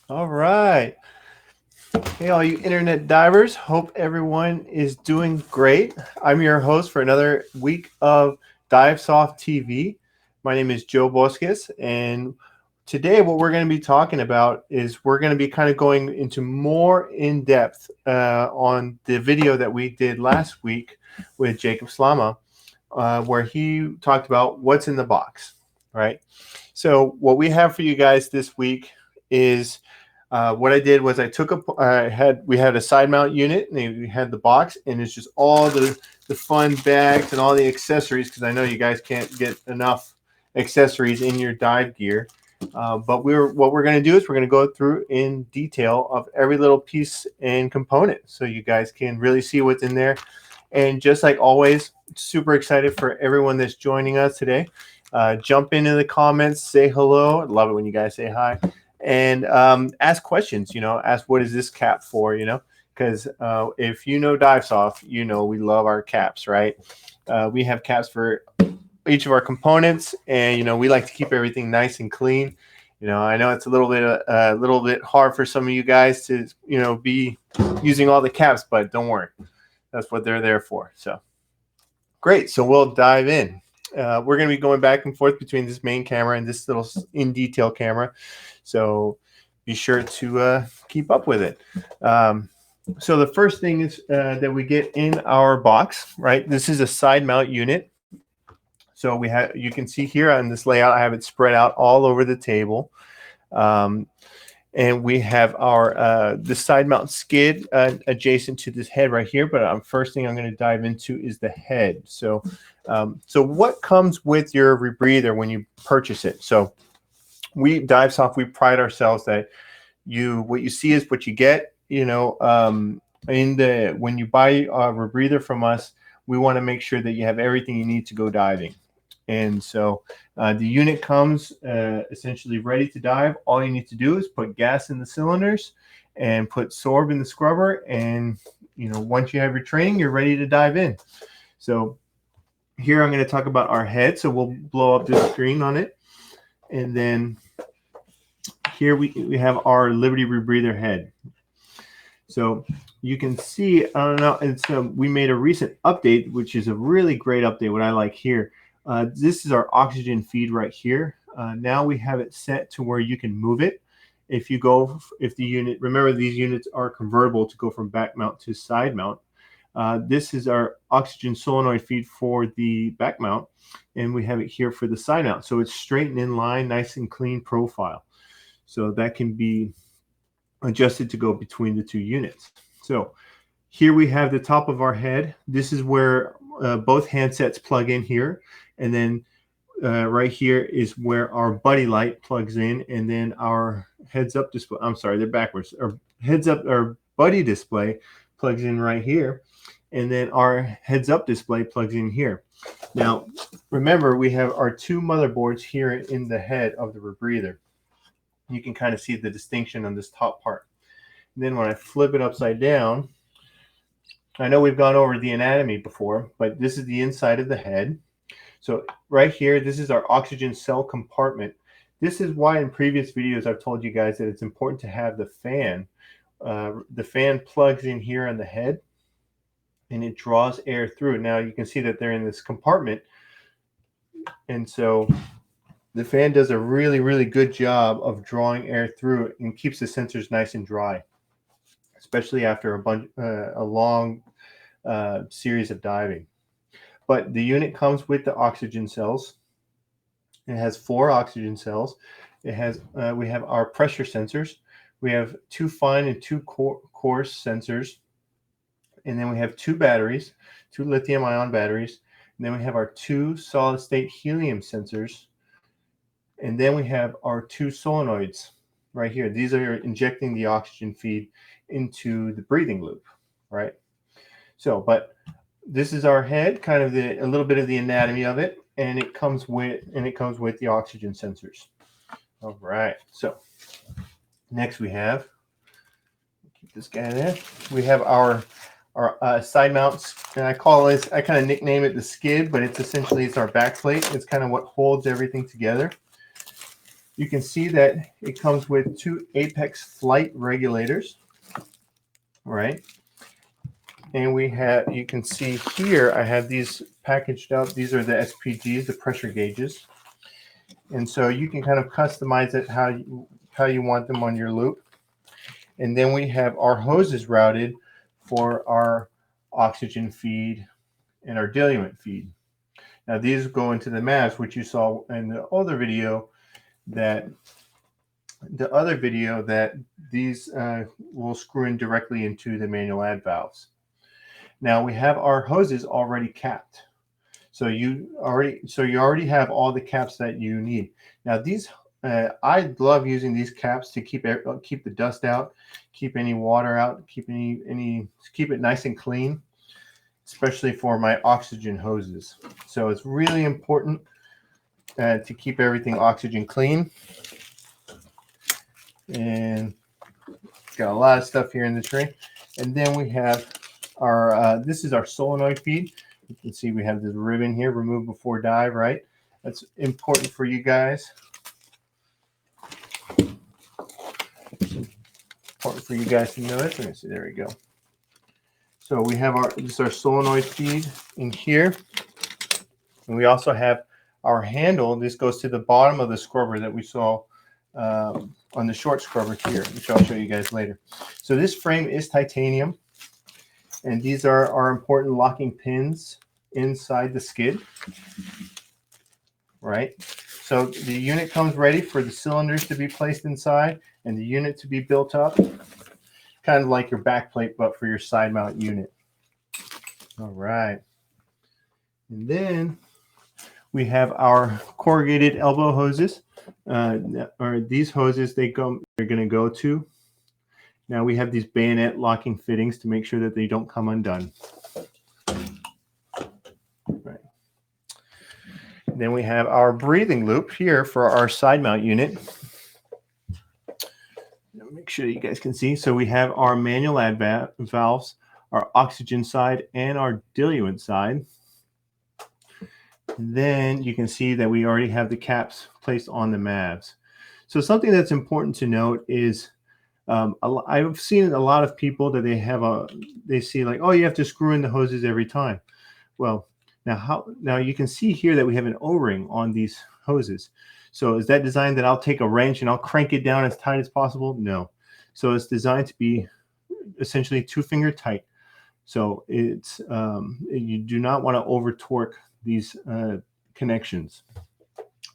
All right. Hey, all you internet divers. Hope everyone is doing great. I'm your host for another week of Divesoft TV. My name is Joe Bosques, and today what we're going to be talking about is we're going to be kind of going into more in depth on the video that we did last week with Jacob Slama, where he talked about what's in the box, right? So, what we have for you guys this week is what I did was I took we had a side mount unit and we had the box and it's just all the fun bags and all the accessories because I know you guys can't get enough accessories in your dive gear. But what we're going to do is we're going to go through in detail of every little piece and component so you guys can really see what's in there. And just like always, super excited for everyone that's joining us today. Jump into the comments, say hello. I love it when you guys say hi and ask questions. Ask what is this cap for? Because if you know Divesoft, we love our caps, right? We have caps for each of our components, and we like to keep everything nice and clean. I know it's a little bit hard for some of you guys to be using all the caps, but don't worry, that's what they're there for. So great. So we'll dive in. We're going to be going back and forth between this main camera and this little in detail camera. So be sure to keep up with it. So the first thing is that we get in our box, right? This is a side mount unit. So you can see here on this layout, I have it spread out all over the table. And we have our the side mount skid adjacent to this head right here. But first thing I'm going to dive into is the head. So what comes with your rebreather when you purchase it? So Divesoft, we pride ourselves that what you see is what you get. When you buy a rebreather from us, we want to make sure that you have everything you need to go diving. And so the unit comes essentially ready to dive. All you need to do is put gas in the cylinders and put sorb in the scrubber. And, once you have your training, you're ready to dive in. So here I'm going to talk about our head. So we'll blow up this screen on it. And then here we have our Liberty Rebreather head. So you can see, I don't know, we made a recent update, which is a really great update, what I like here. This is our oxygen feed right here. Now we have it set to where you can move it. If the unit, remember these units are convertible to go from back mount to side mount. This is our oxygen solenoid feed for the back mount, and we have it here for the side mount. So it's straight and in line, nice and clean profile. So that can be adjusted to go between the two units. So here we have the top of our head. This is where both handsets plug in here. And then right here is where our buddy light plugs in. And then our heads up display, I'm sorry, they're backwards. Our heads up, our buddy display plugs in right here. And then our heads up display plugs in here. Now, remember, we have our two motherboards here in the head of the rebreather. You can kind of see the distinction on this top part. And then when I flip it upside down, I know we've gone over the anatomy before, but this is the inside of the head. So right here, this is our oxygen cell compartment. This is why in previous videos I've told you guys that it's important to have the fan. The fan plugs in here on the head, and it draws air through. Now you can see that they're in this compartment, and so the fan does a really, really good job of drawing air through it and keeps the sensors nice and dry, especially after a long series of diving. But the unit comes with the oxygen cells. It has 4 oxygen cells. We have our pressure sensors. We have 2 fine and 2 coarse sensors. And then we have 2 batteries, 2 lithium-ion batteries. And then we have our 2 solid-state helium sensors. And then we have our 2 solenoids right here. These are injecting the oxygen feed into the breathing loop, right? So, but this is our head, kind of a little bit of the anatomy of it, and it comes with the oxygen sensors. All right. So next we have, keep this guy there. We have our side mounts, and I kind of nickname it the skid, but it's our back plate. It's kind of what holds everything together. You can see that it comes with 2 Apex flight regulators, right? And we have, you can see here, I have these packaged up. These are the SPGs, the pressure gauges. And so you can kind of customize it how you want them on your loop. And then we have our hoses routed for our oxygen feed and our diluent feed. Now these go into the maps, which you saw in the other video, that these will screw in directly into the manual add valves. Now we have our hoses already capped. So you already have all the caps that you need. Now these, I love using these caps to keep the dust out, keep any water out, keep it nice and clean, especially for my oxygen hoses. So it's really important to keep everything oxygen clean. And got a lot of stuff here in the tray. And then we have our, this is our solenoid feed. You can see we have this ribbon here, remove before dive, right? That's important for you guys. Important for you guys to know it. Let me see, there we go. So we have this is our solenoid feed in here. And we also have our handle. This goes to the bottom of the scrubber that we saw on the short scrubber here, which I'll show you guys later. So this frame is titanium, and these are our important locking pins inside the skid, right? So the unit comes ready for the cylinders to be placed inside and the unit to be built up, kind of like your back plate, but for your side mount unit. All right. And then we have our corrugated elbow hoses. Or these hoses, they're going to go to. Now we have these bayonet locking fittings to make sure that they don't come undone. Right. Then we have our breathing loop here for our side mount unit. Make sure you guys can see. So we have our manual add valves, our oxygen side, and our diluent side. And then you can see that we already have the caps placed on the MAVs. So something that's important to note is I've seen a lot of people that they see like, oh, you have to screw in the hoses every time. Well, now you can see here that we have an O-ring on these hoses. So is that designed that I'll take a wrench and I'll crank it down as tight as possible? No. So it's designed to be essentially 2-finger tight. So it's you do not want to over torque these connections.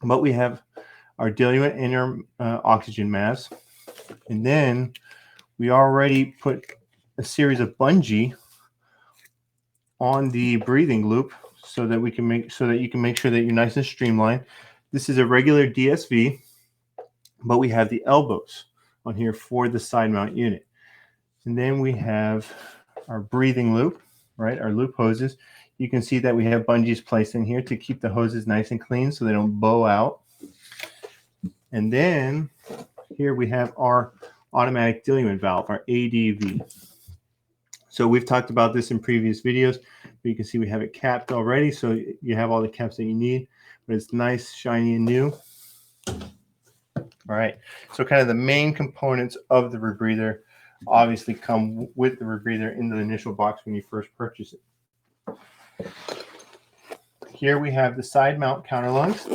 But we have our diluent and our oxygen mass, and then we already put a series of bungee on the breathing loop so that you can make sure that you're nice and streamlined. This is a regular DSV, but we have the elbows on here for the side mount unit. And then we have our breathing loop, right? Our loop hoses. You can see that we have bungees placed in here to keep the hoses nice and clean so they don't bow out. And then here we have our automatic diluent valve, our ADV. So we've talked about this in previous videos, but you can see we have it capped already. So you have all the caps that you need, but it's nice, shiny, and new. All right. So kind of the main components of the rebreather obviously come with the rebreather in the initial box when you first purchase it. Here we have the side mount counterlungs.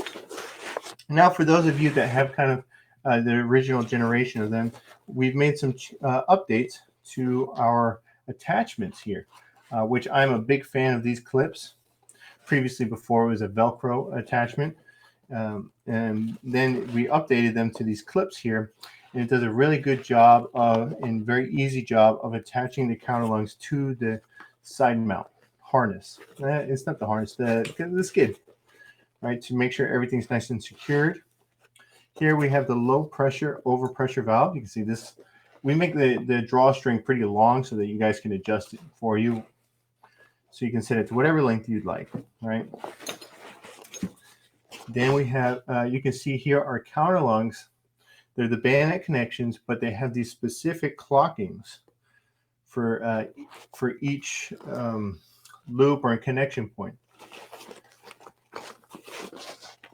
Now, for those of you that have kind of the original generation of them, we've made some updates to our attachments here, which I'm a big fan of these clips. Previously, before it was a Velcro attachment, and then we updated them to these clips here, and it does a really good job and very easy job of attaching the counterlungs to the side mount harness. It's not the harness, the skid, right? To make sure everything's nice and secured. Here we have the low pressure overpressure valve. You can see this. We make the drawstring pretty long so that you guys can adjust it for you. So you can set it to whatever length you'd like, right? Then we have, you can see here our counterlungs. They're the bayonet connections, but they have these specific clockings for each loop or connection point,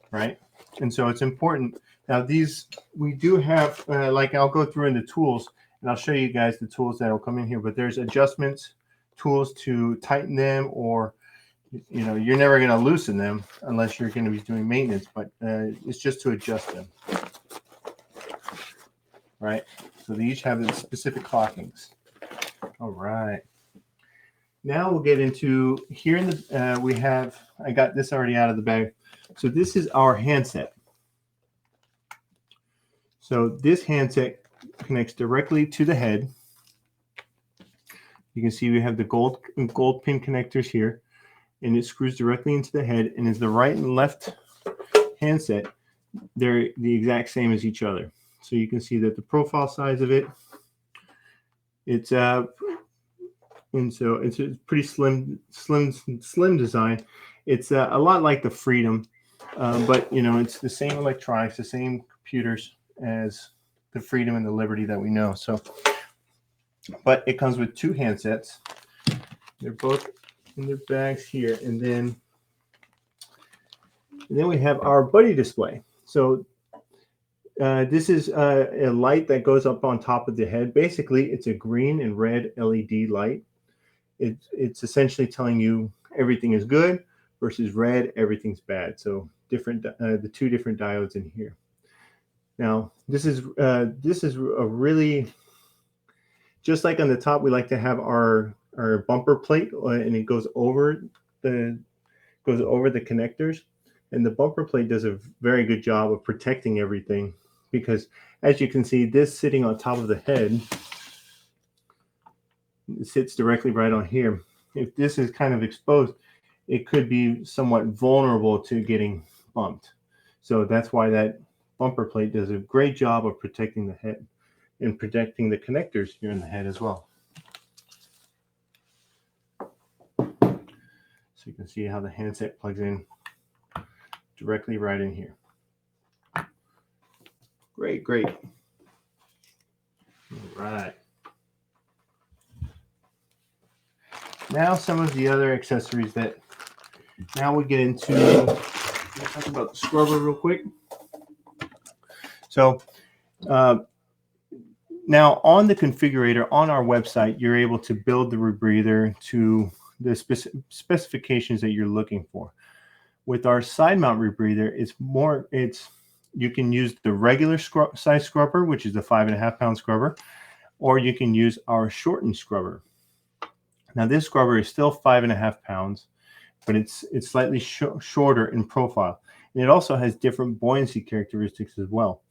right? And so it's important Now these, we do have, like I'll go through in the tools and I'll show you guys the tools that will come in here, but there's adjustments tools to tighten them, or, you know, you're never going to loosen them unless you're going to be doing maintenance, but it's just to adjust them. Right. So they each have specific clockings. All right. Now we'll get into here in the, we have, I got this already out of the bag. So this is our handset. So this handset connects directly to the head. You can see we have the gold pin connectors here, and it screws directly into the head, and is the right and left handset, they're the exact same as each other. So you can see that the profile size of it, it's and so it's a pretty slim design. It's a lot like the Freedom, but you know, it's the same electronics, the same computers as the Freedom and the Liberty that we know. So, but it comes with two handsets. They're both in their bags here, and then we have our buddy display. So this is a light that goes up on top of the head. Basically, it's a green and red LED light. It's essentially telling you everything is good versus red, everything's bad. So different, the two different diodes in here. Now this is a really, just like on the top, we like to have our bumper plate, and it goes over the connectors, and the bumper plate does a very good job of protecting everything, because as you can see, this sitting on top of the head, it sits directly right on here. If this is kind of exposed, it could be somewhat vulnerable to getting bumped. So that's why that bumper plate does a great job of protecting the head and protecting the connectors here in the head as well. So you can see how the handset plugs in directly right in here. Great, great. All right. Now some of the other accessories that, now we get into, let's talk about the scrubber real quick. So now on the configurator on our website, you're able to build the rebreather to the specifications that you're looking for. With our side mount rebreather, you can use the regular size scrubber, which is the 5.5 pound scrubber, or you can use our shortened scrubber. Now this scrubber is still 5.5 pounds, but it's slightly shorter in profile, and it also has different buoyancy characteristics as well.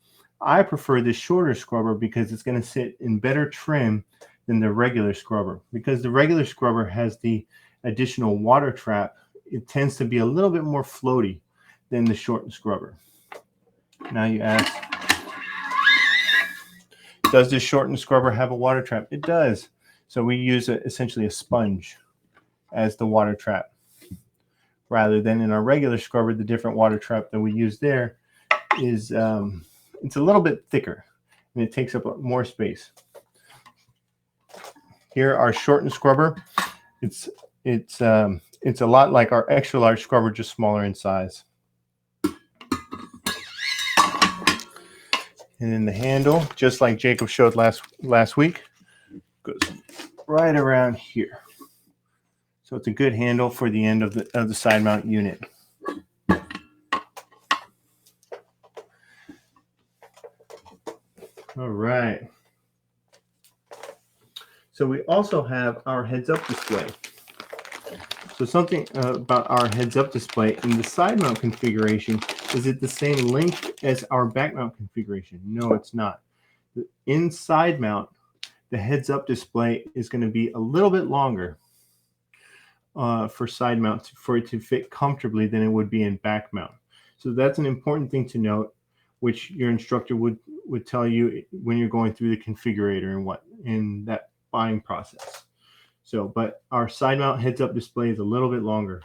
I prefer this shorter scrubber because it's going to sit in better trim than the regular scrubber. Because the regular scrubber has the additional water trap, it tends to be a little bit more floaty than the shortened scrubber. Now you ask, does the shortened scrubber have a water trap? It does. So we use essentially a sponge as the water trap, rather than in our regular scrubber, the different water trap that we use there is it's a little bit thicker and it takes up more space. Here, our shortened scrubber, it's a lot like our extra large scrubber, just smaller in size. And then the handle, just like Jacob showed last week, goes right around here. So it's a good handle for the end of the side mount unit. All right. So we also have our heads-up display. So something about our heads-up display in the side mount configuration, is it the same length as our back mount configuration? No, it's not. In side mount, the heads-up display is going to be a little bit longer for side mount for it to fit comfortably than it would be in back mount. So that's an important thing to note, which your instructor would tell you when you're going through the configurator and in that buying process. So, but our side mount heads up display is a little bit longer.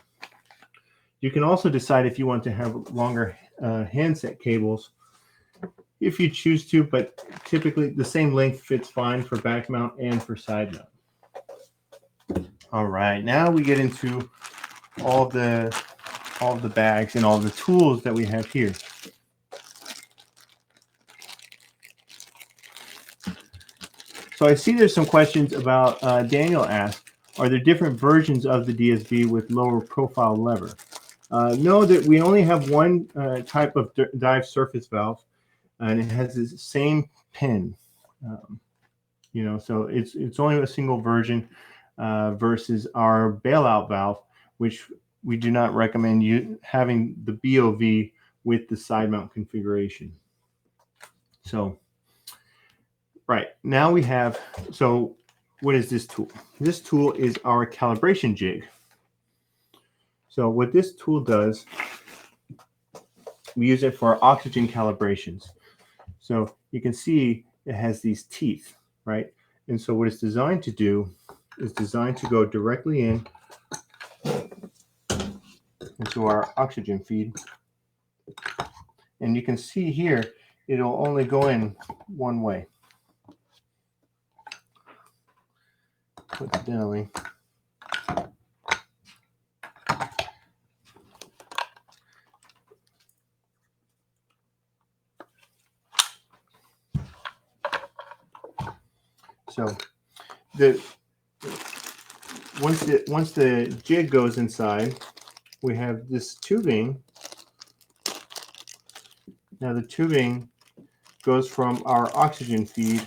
You can also decide if you want to have longer handset cables if you choose to, but typically the same length fits fine for back mount and for side mount. All right, now we get into all the bags and all the tools that we have here. So I see there's some questions about, Daniel asked, are there different versions of the DSV with lower profile lever? No, that we only have one type of dive surface valve, and it has the same pin. You know, so it's only a single version versus our bailout valve, which we do not recommend you having the BOV with the side mount configuration. So, right now we have, so what is this tool? This tool is our calibration jig. So what this tool does, we use it for oxygen calibrations. So you can see it has these teeth, right? And so what it's designed to do is designed to go directly into our oxygen feed. And you can see here, it'll only go in one way. Coincidentally. So once the jig goes inside, we have this tubing. Now the tubing goes from our oxygen feed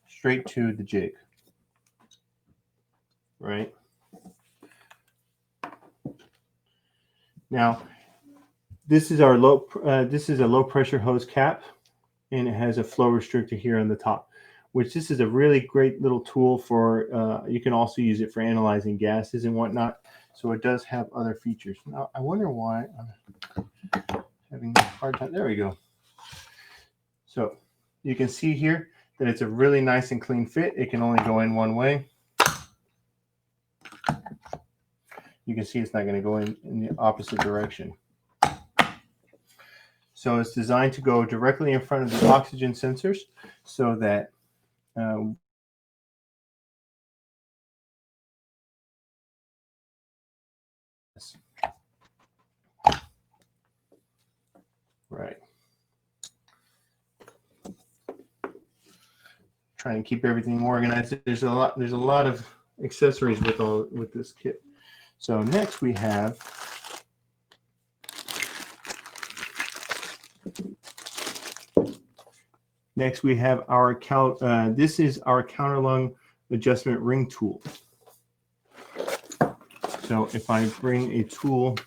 straight to the jig, right? Now this is our this is a low pressure hose cap, and it has a flow restrictor here on the top, which this is a really great little tool for, you can also use it for analyzing gases and whatnot. So it does have other features. Now, I wonder why I'm having a hard time. There we go. So you can see here that it's a really nice and clean fit. It can only go in one way. You can see it's not going to go in the opposite direction. So it's designed to go directly in front of the oxygen sensors so that right. Trying to keep everything organized. There's a lot of accessories with this kit. So next we have our this is our counterlung adjustment ring tool. So if I bring a tool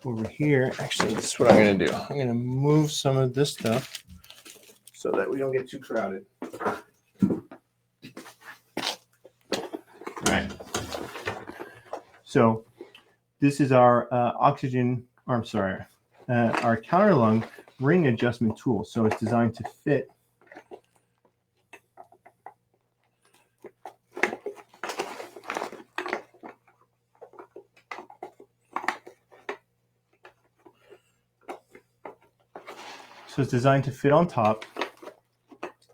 over here, actually this is what I'm going to do. I'm going to move some of this stuff so that we don't get too crowded. Right. So this is our our counterlung ring adjustment tool. So it's designed to fit on top.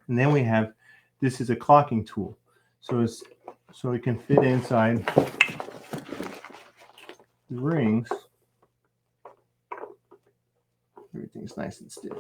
And then we have, this is a clocking tool. So it can fit inside the rings. Everything's nice and stiff.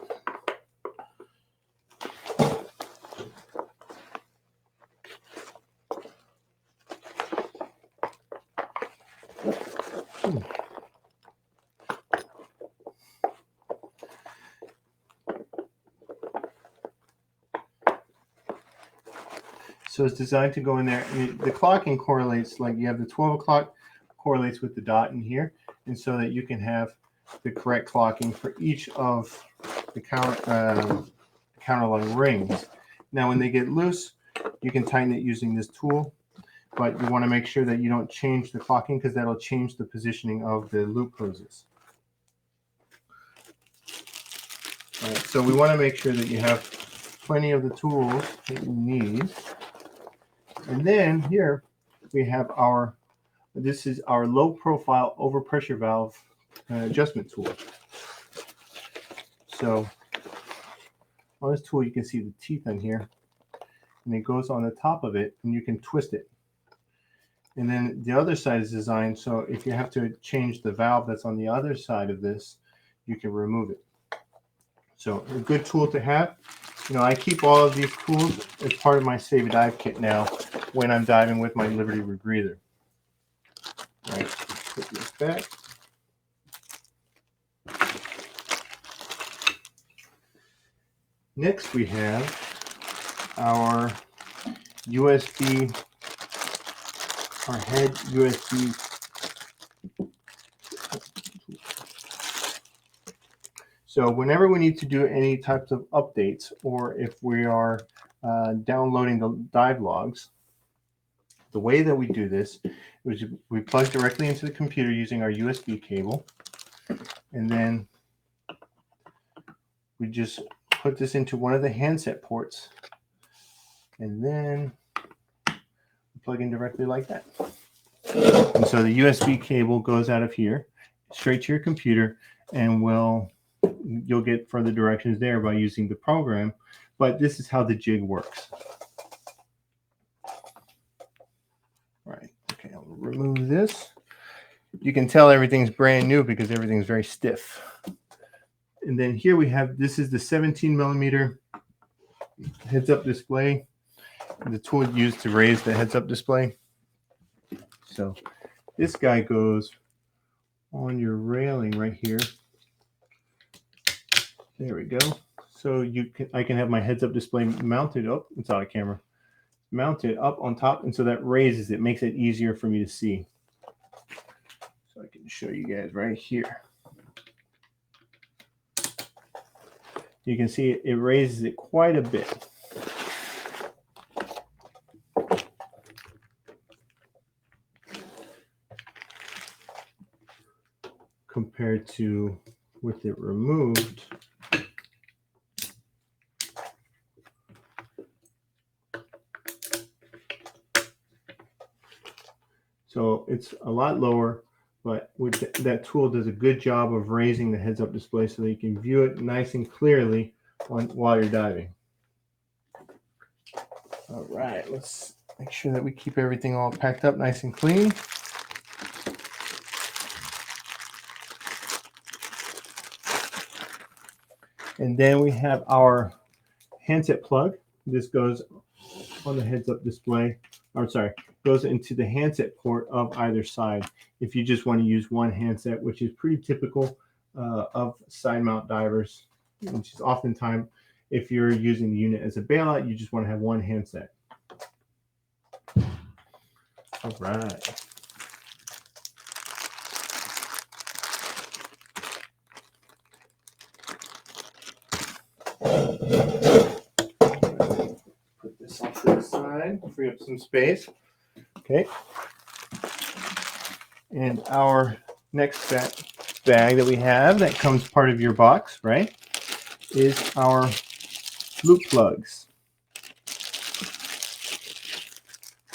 So it's designed to go in there. I mean, the clocking correlates, like you have the 12 o'clock correlates with the dot in here, and so that you can have the correct clocking for each of the counterlung rings. Now, when they get loose, you can tighten it using this tool, but you want to make sure that you don't change the clocking because that'll change the positioning of the loop hoses. All right, so we want to make sure that you have plenty of the tools that you need. And then here we have this is our low profile overpressure valve adjustment tool. So on this tool, you can see the teeth in here, and it goes on the top of it, and you can twist it. And then the other side is designed so if you have to change the valve that's on the other side of this, you can remove it. So a good tool to have. You know, I keep all of these tools as part of my Save a Dive kit now when I'm diving with my Liberty Rebreather. All right, put this back. Next, we have our USB, our head USB. So whenever we need to do any types of updates, or if we are downloading the dive logs, the way that we do this is we plug directly into the computer using our USB cable, and then we just put this into one of the handset ports, and then plug in directly like that. And so the USB cable goes out of here straight to your computer, and you'll get further directions there by using the program. But this is how the jig works. Right. Okay, I'll remove this. You can tell everything's brand new because everything's very stiff. And then here we have, this is the 17mm heads-up display, the tool used to raise the heads-up display. So this guy goes on your railing right here. There we go. So I can have my heads-up display mounted up. It's out of camera. Mounted up on top, and so that raises it, makes it easier for me to see. So I can show you guys right here. You can see it raises it quite a bit. Compared to with it removed. So it's a lot lower, but with that tool does a good job of raising the heads-up display so that you can view it nice and clearly while you're diving. All right, let's make sure that we keep everything all packed up nice and clean. And then we have our handset plug. This goes on the heads-up display. I'm sorry, goes into the handset port of either side. If you just want to use one handset, which is pretty typical of side mount divers, which is oftentimes if you're using the unit as a bailout, you just want to have one handset. All right. Put this off to the side, free up some space. Okay. And our next bag that we have that comes part of your box, right, is our loop plugs.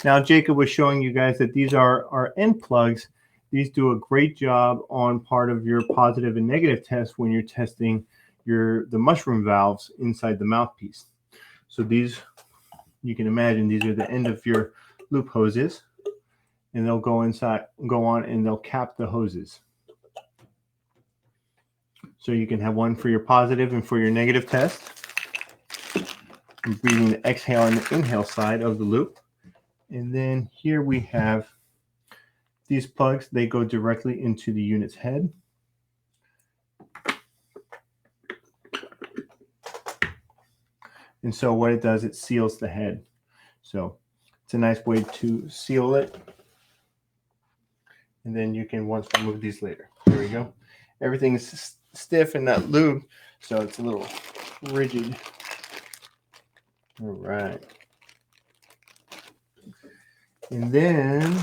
Now, Jacob was showing you guys that these are our end plugs. These do a great job on part of your positive and negative test when you're testing the mushroom valves inside the mouthpiece. So these, you can imagine, these are the end of your loop hoses, and they'll go on, and they'll cap the hoses. So you can have one for your positive and for your negative test. I'm breathing the exhale and the inhale side of the loop. And then here we have these plugs. They go directly into the unit's head. And so what it does, it seals the head. So it's a nice way to seal it. And then you can once remove these later. There we go. Everything is stiff and not lubed, so it's a little rigid. All right. And then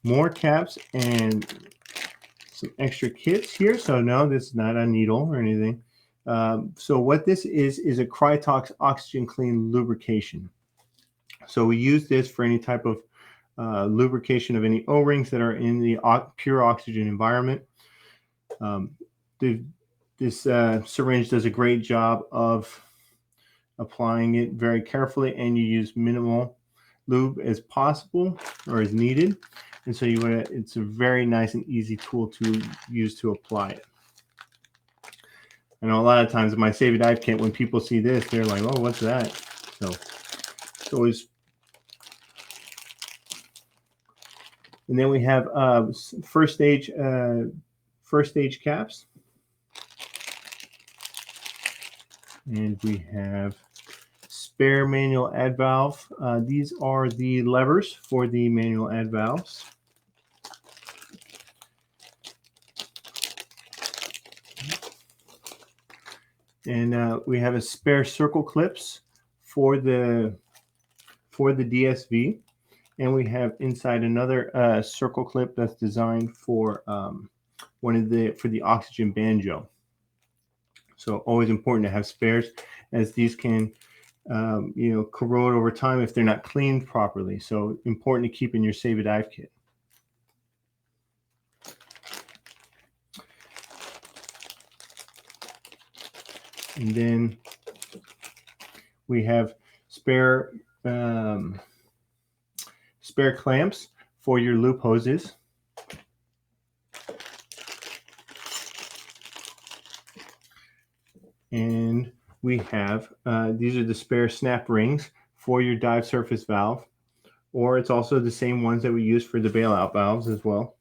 more caps and some extra kits here. So no, this is not a needle or anything. So what this is a Crytox oxygen clean lubrication. So we use this for any type of lubrication of any O-rings that are in the pure oxygen environment. This syringe does a great job of applying it very carefully, and you use minimal lube as possible or as needed. And so it's a very nice and easy tool to use to apply it. I know a lot of times in my Save a Dive kit, when people see this, they're like, "Oh, what's that?" So it's always. And then we have first stage caps, and we have spare manual add valve. These are the levers for the manual add valves. And we have a spare circle clips for the DSV, and we have inside another circle clip that's designed for for the oxygen banjo. So always important to have spares, as these can corrode over time if they're not cleaned properly. So important to keep in your Save a Dive kit. And then we have spare clamps for your loop hoses. And we have, these are the spare snap rings for your dive surface valve, or it's also the same ones that we use for the bailout valves as well.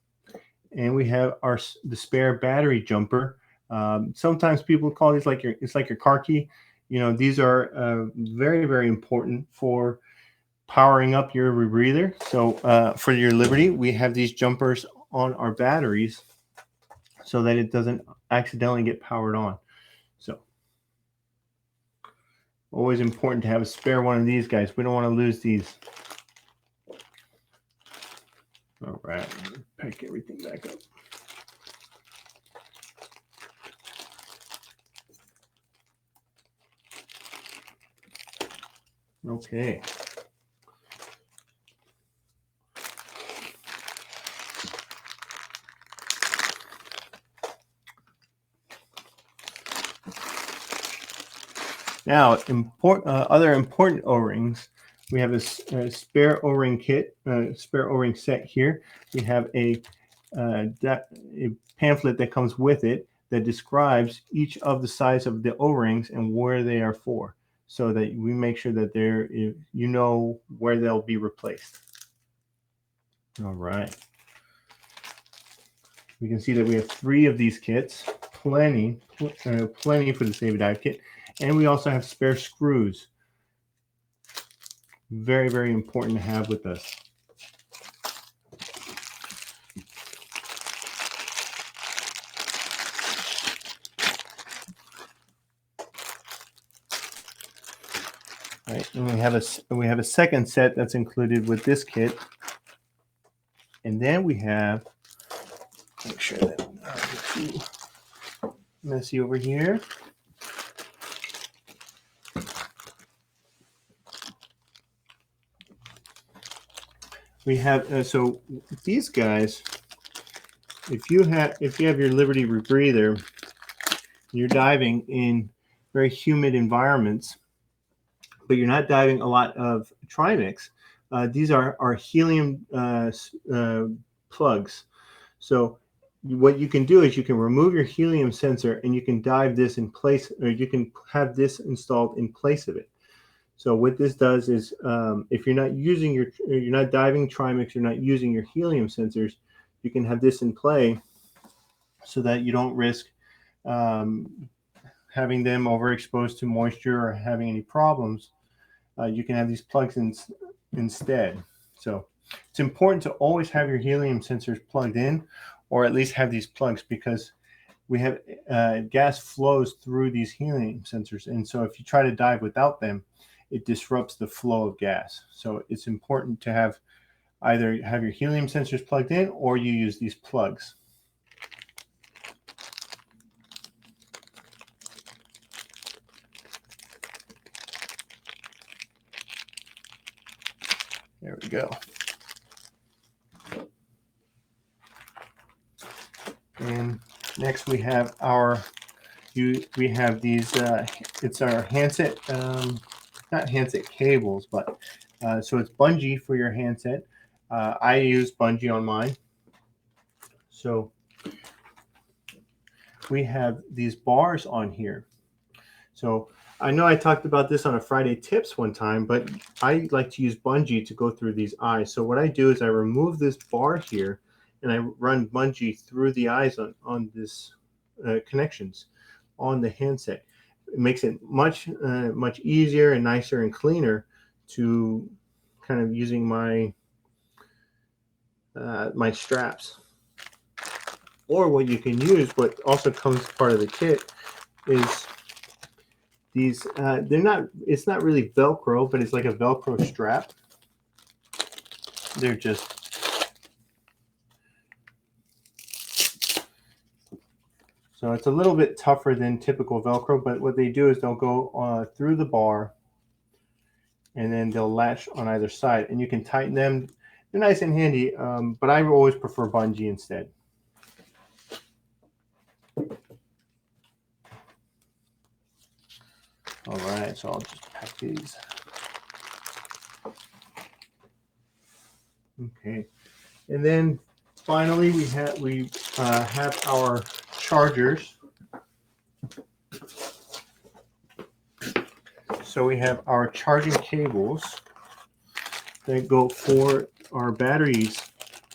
And we have the spare battery jumper. Sometimes people call these it's like your car key. These are very, very important for powering up your rebreather. So for your Liberty, we have these jumpers on our batteries so that it doesn't accidentally get powered on. So always important to have a spare one of these guys. We don't want to lose these. All right, pack everything back up. Okay. Now, other important O-rings. We have a spare O-ring kit, spare O-ring set here. We have a pamphlet that comes with it that describes each of the size of the O-rings and where they are for, so that we make sure that you know where they'll be replaced. All right. We can see that we have 3 of these kits, plenty for the Save a Dive kit. And we also have spare screws. Very, very important to have with us. All right, and we have a second set that's included with this kit. And then we have, make sure that I'm not too messy over here. We have so these guys. If you have your Liberty rebreather, you're diving in very humid environments, but you're not diving a lot of trimix. These are helium plugs. So what you can do is you can remove your helium sensor and you can dive this in place, or you can have this installed in place of it. So what this does is, if you're not diving trimix, you're not using your helium sensors, you can have this in play so that you don't risk having them overexposed to moisture or having any problems. You can have these plugs instead. So it's important to always have your helium sensors plugged in, or at least have these plugs, because we have gas flows through these helium sensors. And so if you try to dive without them, it disrupts the flow of gas. So it's important to either have your helium sensors plugged in, or you use these plugs. There we go. And next we have these, it's our handset, not handset cables, but so it's bungee for your handset. I use bungee on mine. So we have these bars on here. So I know I talked about this on a Friday Tips one time, but I like to use bungee to go through these eyes. So what I do is I remove this bar here and I run bungee through the eyes on this connections on the handset. It makes it much easier and nicer and cleaner to kind of using my my straps. Or what you can use, what also comes part of the kit, is these. They're not. It's not really Velcro, but it's like a Velcro strap. They're just. So it's a little bit tougher than typical Velcro, but what they do is they'll go through the bar, and then they'll latch on either side, and you can tighten them. They're nice and handy, but I always prefer bungee instead. All right, so I'll just pack these. Okay, and then finally we have our chargers. So we have our charging cables that go for our batteries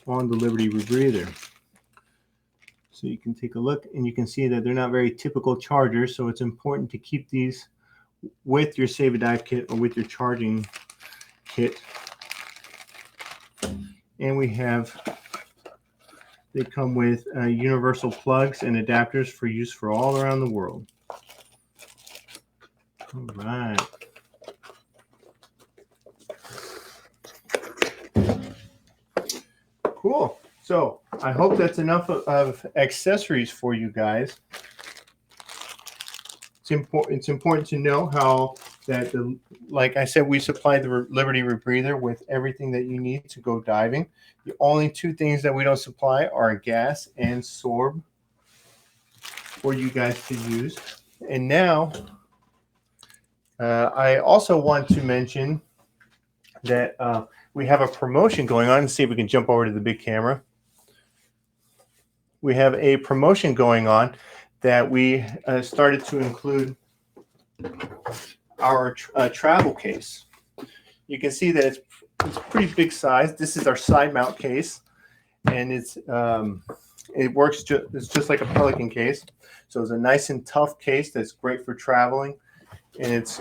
on the Liberty Rebreather. So you can take a look and you can see that they're not very typical chargers, so it's important to keep these with your Save a Dive kit or with your charging kit. And they come with universal plugs and adapters for use for all around the world. All right. Cool. So I hope that's enough of accessories for you guys. It's important to know how that, like I said, we supply the Liberty Rebreather with everything that you need to go diving. The only two things that we don't supply are gas and sorb for you guys to use. And now I also want to mention that we have a promotion going on. Let's see if we can jump over to the big camera. We have a promotion going on that we started to include our travel case. You can see that it's pretty big size. This is our side mount case, and it works it's just like a Pelican case. So it's a nice and tough case that's great for traveling, and it's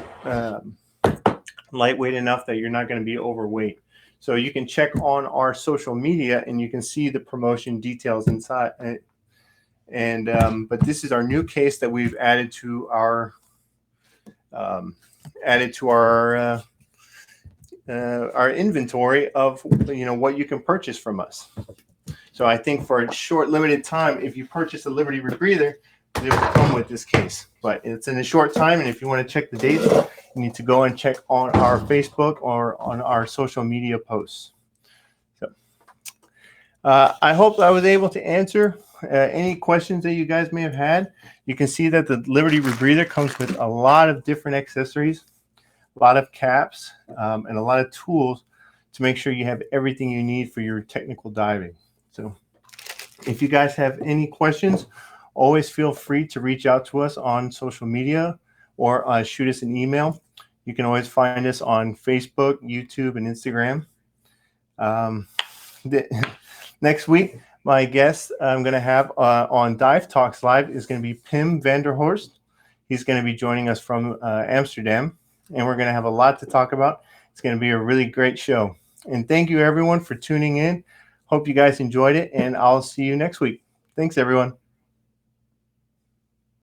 lightweight enough that you're not going to be overweight. So you can check on our social media and you can see the promotion details inside. But this is our new case that we've added to our inventory of what you can purchase from us. So I think for a short limited time, if you purchase a Liberty Rebreather, they will come with this case. But it's in a short time, and if you want to check the dates, you need to go and check on our Facebook or on our social media posts. So I hope I was able to answer any questions that you guys may have had. You can see that the Liberty Rebreather comes with a lot of different accessories, a lot of caps, and a lot of tools to make sure you have everything you need for your technical diving. So if you guys have any questions, always feel free to reach out to us on social media or shoot us an email. You can always find us on Facebook, YouTube, and Instagram. Next week, my guest I'm going to have on Dive Talks Live is going to be Pim Vanderhorst. He's going to be joining us from Amsterdam, and we're going to have a lot to talk about. It's going to be a really great show. And thank you, everyone, for tuning in. Hope you guys enjoyed it, and I'll see you next week. Thanks, everyone.